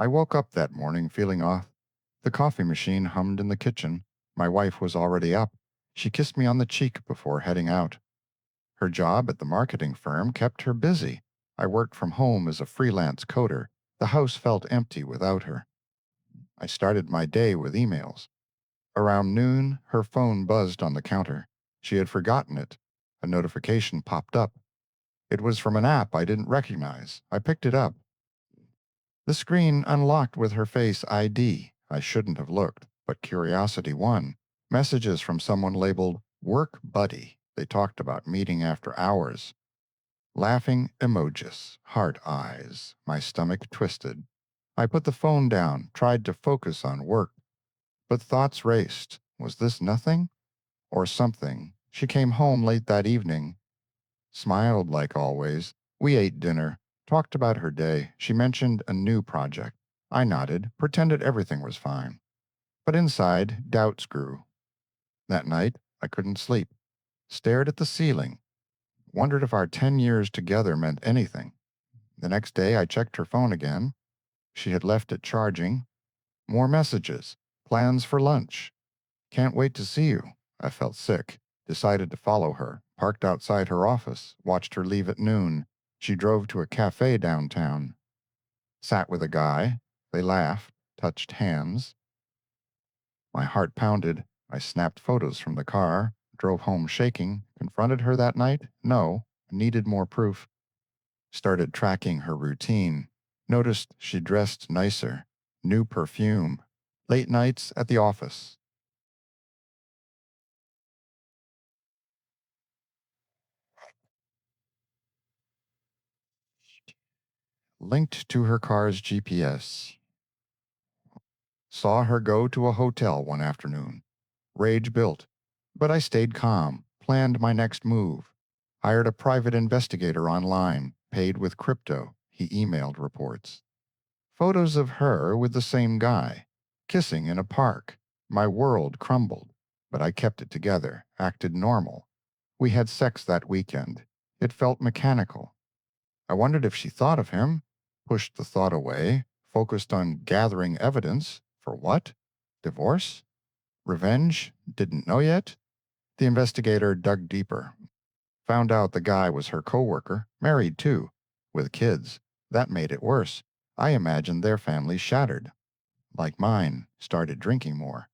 I woke up that morning feeling off. The coffee machine hummed in the kitchen. My wife was already up. She kissed me on the cheek before heading out. Her job at the marketing firm kept her busy. I worked from home as a freelance coder. The house felt empty without her. I started my day with emails. Around noon, her phone buzzed on the counter. She had forgotten it. A notification popped up. It was from an app I didn't recognize. I picked it up. The screen unlocked with her face ID. I shouldn't have looked, but curiosity won. Messages from someone labeled Work Buddy. They talked about meeting after hours. Laughing emojis, heart eyes. My stomach twisted. I put the phone down, tried to focus on work, but thoughts raced. Was this nothing? Or something? She came home late that evening, smiled like always. We ate dinner, talked about her day. She mentioned a new project. I nodded, pretended everything was fine. But inside, doubts grew. That night, I couldn't sleep. Stared at the ceiling. Wondered if our 10 years together meant anything. The next day, I checked her phone again. She had left it charging. More messages. Plans for lunch. Can't wait to see you. I felt sick. Decided to follow her. Parked outside her office. Watched her leave at noon. She drove to a cafe downtown. Sat with a guy. They laughed. Touched hands. My heart pounded. I snapped photos from the car. Drove home shaking. Confronted her that night? No. Needed more proof. Started tracking her routine. Noticed she dressed nicer. New perfume. Late nights at the office. Linked to her car's GPS. Saw her go to a hotel one afternoon. Rage built. But I stayed calm, planned my next move. Hired a private investigator online, paid with crypto, he emailed reports. Photos of her with the same guy, kissing in a park. My world crumbled, but I kept it together, acted normal. We had sex that weekend. It felt mechanical. I wondered if she thought of him, pushed the thought away, focused on gathering evidence. For what? Divorce? Revenge? Didn't know yet? The investigator dug deeper. Found out the guy was her coworker, married too, with kids. That made it worse. I imagined their family shattered. Like mine, started drinking more.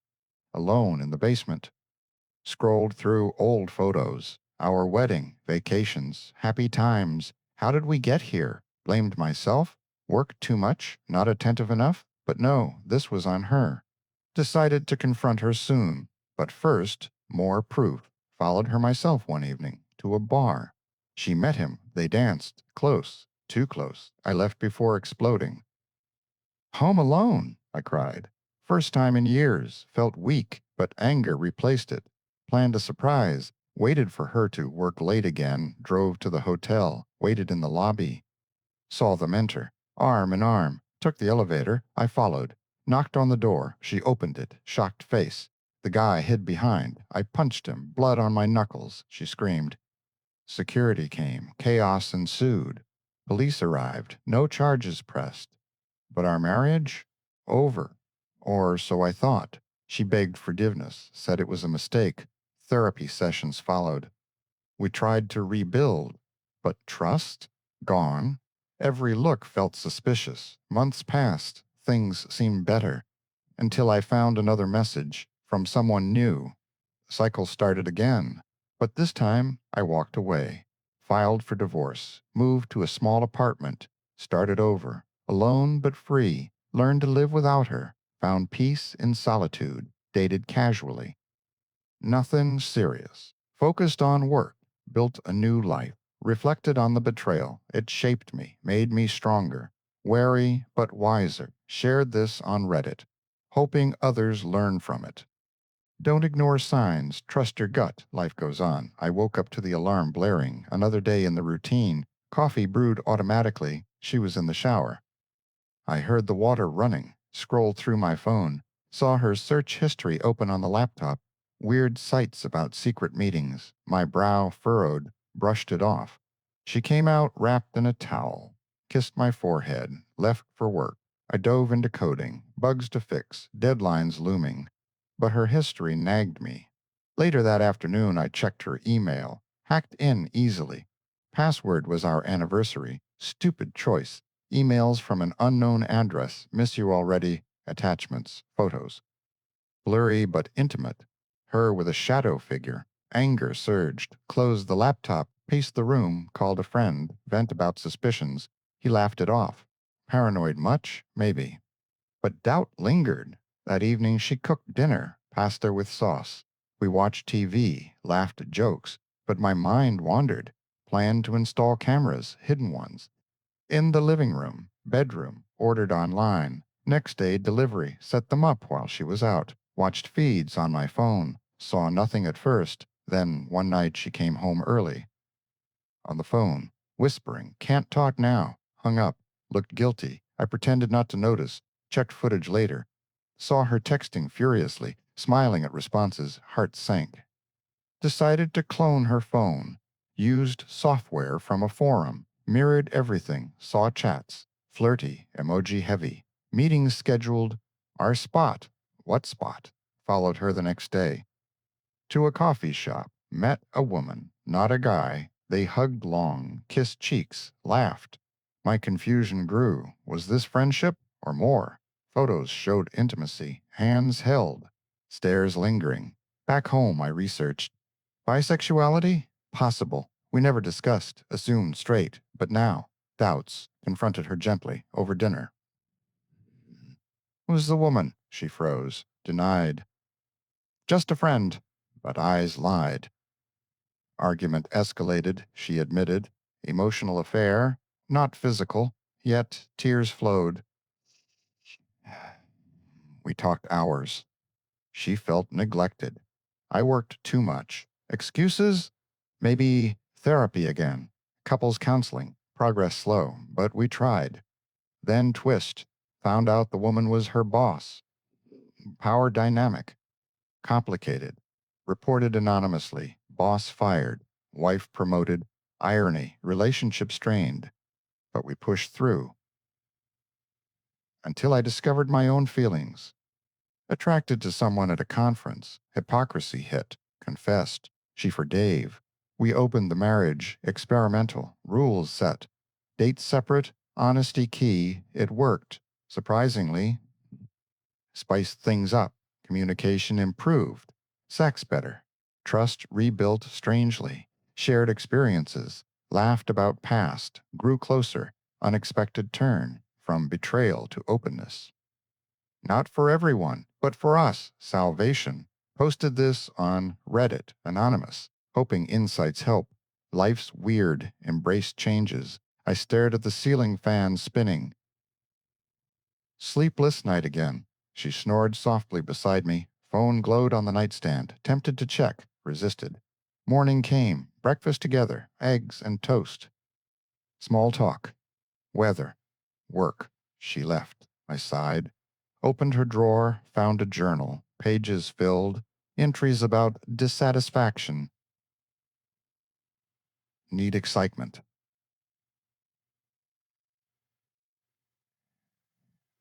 Alone in the basement. Scrolled through old photos. Our wedding, vacations, happy times. How did we get here? Blamed myself? Worked too much? Not attentive enough? But no, this was on her. Decided to confront her soon. But first, more proof. Followed her myself one evening, to a bar. She met him. They danced. Close. Too close. I left before exploding. Home alone, I cried. First time in years. Felt weak, but anger replaced it. Planned a surprise. Waited for her to work late again. Drove to the hotel. Waited in the lobby. Saw them enter. Arm in arm. Took the elevator. I followed. Knocked on the door. She opened it. Shocked face. The guy hid behind. I punched him. Blood on my knuckles. She screamed. Security came. Chaos ensued. Police arrived. No charges pressed. But our marriage? Over. Or so I thought. She begged forgiveness, said it was a mistake. Therapy sessions followed. We tried to rebuild. But trust? Gone. Every look felt suspicious. Months passed. Things seemed better. Until I found another message from someone new. The cycle started again. But this time, I walked away. Filed for divorce. Moved to a small apartment. Started over. Alone but free. Learned to live without her. Found peace in solitude. Dated casually. Nothing serious. Focused on work. Built a new life. Reflected on the betrayal. It shaped me. Made me stronger. Wary but wiser. Shared this on Reddit. Hoping others learn from it. Don't ignore signs. Trust your gut. Life goes on. I woke up to the alarm blaring. Another day in the routine. Coffee brewed automatically. She was in the shower. I heard the water running. Scrolled through my phone. Saw her search history open on the laptop. Weird sites about secret meetings. My brow furrowed. Brushed it off. She came out wrapped in a towel. Kissed my forehead. Left for work. I dove into coding, bugs to fix, deadlines looming. But her history nagged me. Later that afternoon, I checked her email, hacked in easily. Password was our anniversary. Stupid choice. Emails from an unknown address. Miss you already. Attachments. Photos. Blurry but intimate. Her with a shadow figure. Anger surged. Closed the laptop, paced the room, called a friend, vent about suspicions. He laughed it off. Paranoid much? Maybe. But doubt lingered. That evening she cooked dinner, pasta with sauce. We watched TV, laughed at jokes, but my mind wandered. Planned to install cameras, hidden ones. In the living room, bedroom, ordered online. Next day, delivery, set them up while she was out. Watched feeds on my phone. Saw nothing at first. Then, one night, she came home early. On the phone, whispering, "Can't talk now." Hung up. Looked guilty. I pretended not to notice. Checked footage later. Saw her texting furiously, smiling at responses. Heart sank. Decided to clone her phone. Used software from a forum. Mirrored everything. Saw chats. Flirty, emoji heavy. Meetings scheduled. Our spot. What spot? Followed her the next day. To a coffee shop. Met a woman, not a guy. They hugged long, kissed cheeks, laughed. My confusion grew. Was this friendship or more? Photos showed intimacy. Hands held. Stares lingering. Back home, I researched. Bisexuality? Possible. We never discussed, assumed straight. But now, doubts. Confronted her gently, over dinner. Who's the woman? She froze. Denied. Just a friend. But eyes lied. Argument escalated, she admitted. Emotional affair, not physical, yet tears flowed. We talked hours. She felt neglected. I worked too much. Excuses? Maybe therapy again. Couples counseling. Progress slow, but we tried. Then twist. Found out the woman was her boss. Power dynamic. Complicated. Reported anonymously. Boss fired. Wife promoted. Irony. Relationship strained. But we pushed through. Until I discovered my own feelings. Attracted to someone at a conference. Hypocrisy hit. Confessed. She forgave. We opened the marriage. Experimental. Rules set. Dates separate. Honesty key. It worked. Surprisingly. Spiced things up. Communication improved. Sex better. Trust rebuilt strangely. Shared experiences. Laughed about past. Grew closer. Unexpected turn. From betrayal to openness. Not for everyone, but for us, salvation. Posted this on Reddit, anonymous, hoping insights help. Life's weird, embraced changes. I stared at the ceiling fan spinning. Sleepless night again. She snored softly beside me. Phone glowed on the nightstand. Tempted to check. Resisted. Morning came. Breakfast together. Eggs and toast. Small talk. Weather. Work. She left. I sighed. Opened her drawer. Found a journal. Pages filled. Entries about dissatisfaction. Need excitement.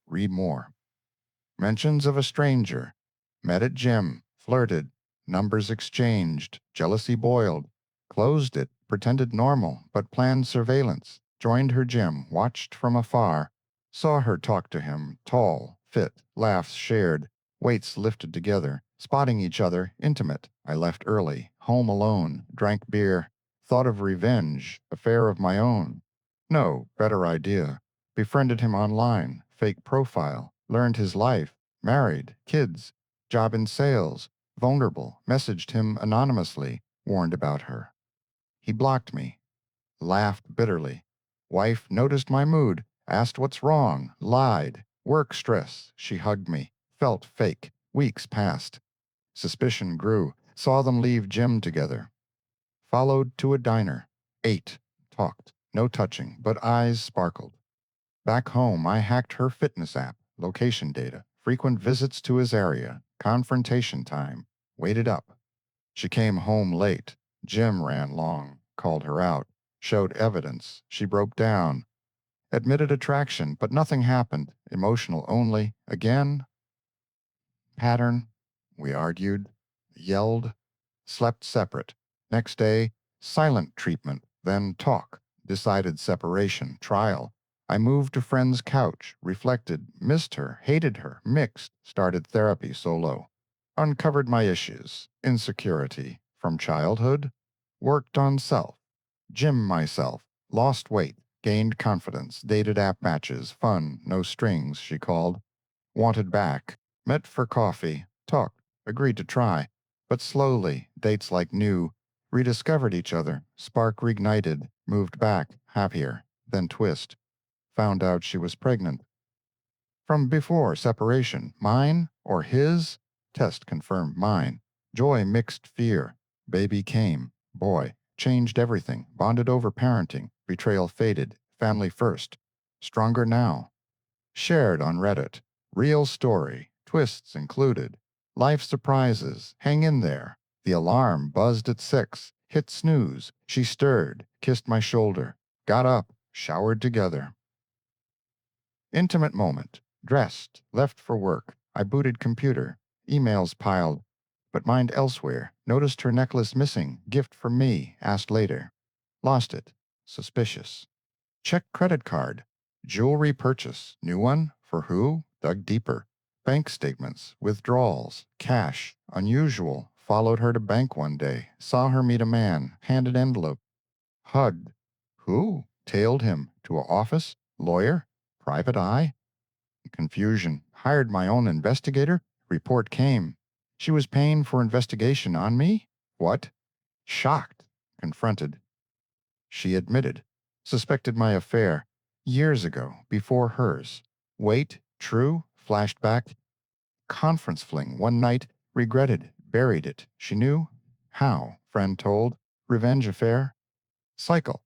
Read more. Mentions of a stranger. Met at gym. Flirted. Numbers exchanged. Jealousy boiled. Closed it. Pretended normal, but planned surveillance. Joined her gym. Watched from afar. Saw her talk to him. Tall. Fit. Laughs shared. Weights lifted together. Spotting each other. Intimate. I left early. Home alone. Drank beer. Thought of revenge. Affair of my own. No, better idea. Befriended him online. Fake profile. Learned his life. Married. Kids. Job in sales. Vulnerable. Messaged him anonymously. Warned about her. He blocked me. Laughed bitterly. Wife noticed my mood. Asked what's wrong. Lied. Work stress. She hugged me. Felt fake. Weeks passed. Suspicion grew. Saw them leave gym together. Followed to a diner. Ate. Talked. No touching, but eyes sparkled. Back home, I hacked her fitness app, location data, frequent visits to his area, confrontation time. Waited up. She came home late. Jim ran long. Called her out. Showed evidence. She broke down. Admitted attraction, but nothing happened. Emotional only. Again. Pattern. We argued. Yelled. Slept separate. Next day, silent treatment, then talk. Decided separation, trial. I moved to friend's couch, reflected, missed her, hated her, mixed, started therapy solo. Uncovered my issues, insecurity, from childhood. Worked on self. Gym myself. Lost weight. Gained confidence. Dated app matches. Fun. No strings, she called. Wanted back. Met for coffee. Talked. Agreed to try. But slowly, dates like new, rediscovered each other, spark reignited, moved back, happier, then twist. Found out she was pregnant. From before separation, mine or his? Test confirmed mine. Joy mixed fear. Baby came. Boy. Changed everything. Bonded over parenting. Betrayal faded. Family first. Stronger now. Shared on Reddit. Real story. Twists included. Life surprises. Hang in there. The alarm buzzed at 6. Hit snooze. She stirred. Kissed my shoulder. Got up. Showered together. Intimate moment. Dressed. Left for work. I booted computer. Emails piled. But mind elsewhere. Noticed her necklace missing. Gift for me. Asked later. Lost it. Suspicious. Check credit card. Jewelry purchase. New one? For who? Dug deeper. Bank statements. Withdrawals. Cash. Unusual. Followed her to bank one day. Saw her meet a man. Handed envelope. Hugged. Who? Tailed him. To a office? Lawyer? Private eye? Confusion. Hired my own investigator? Report came. She was paying for investigation on me? What? Shocked. Confronted. She admitted. Suspected my affair. Years ago, before hers. Wait, true, flashed back. Conference fling one night, regretted, buried it. She knew? How? Friend told. Revenge affair? Cycle.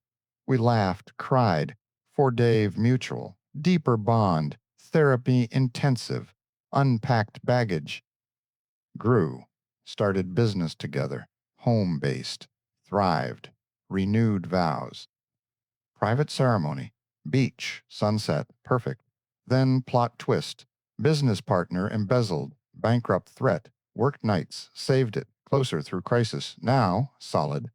We laughed, cried. For Dave, mutual. Deeper bond. Therapy intensive. Unpacked baggage. Grew. Started business together. Home based. Thrived. Renewed vows. Private ceremony. Beach. Sunset. Perfect. Then plot twist. Business partner embezzled. Bankrupt threat. Worked nights. Saved it. Closer through crisis. Now, solid.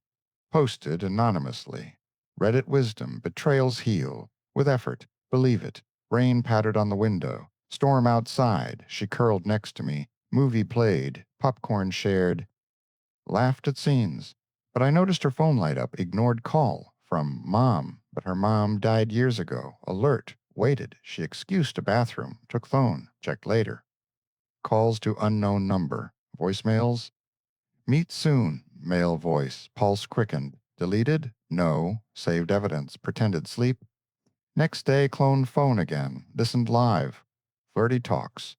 Posted anonymously. Reddit wisdom. Betrayals heal. With effort. Believe it. Rain pattered on the window. Storm outside. She curled next to me. Movie played. Popcorn shared. Laughed at scenes. But I noticed her phone light up. Ignored call. From Mom. But her mom died years ago. Alert. Waited. She excused a bathroom. Took phone. Checked later. Calls to unknown number. Voicemails. Meet soon. Male voice. Pulse quickened. Deleted? No. Saved evidence. Pretended sleep. Next day, cloned phone again. Listened live. Flirty talks.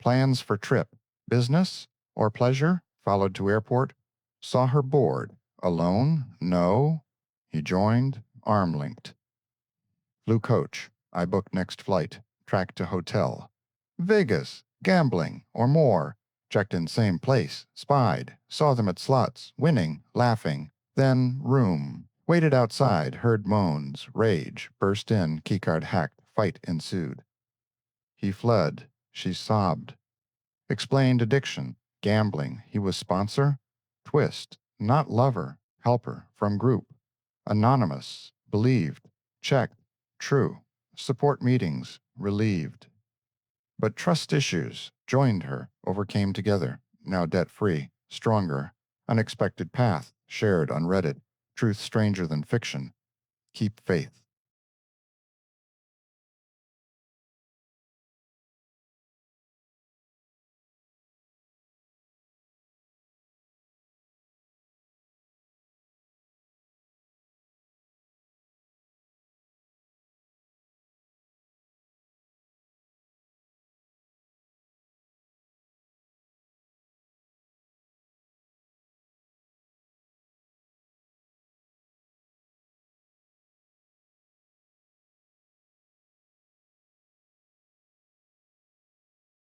Plans for trip. Business? Or pleasure? Followed to airport. Saw her bored. Alone? No. He joined. Arm linked. Flew coach. I booked next flight. Tracked to hotel. Vegas. Gambling. Or more. Checked in same place. Spied. Saw them at slots. Winning. Laughing. Then room. Waited outside. Heard moans. Rage. Burst in. Keycard hacked. Fight ensued. He fled. She sobbed. Explained addiction. Gambling. He was sponsor. Twist. Not lover. Helper. From group. Anonymous. Believed. Checked. True. Support meetings. Relieved. But trust issues. Joined her. Overcame together. Now debt-free. Stronger. Unexpected path. Shared on Reddit. Truth stranger than fiction. Keep faith.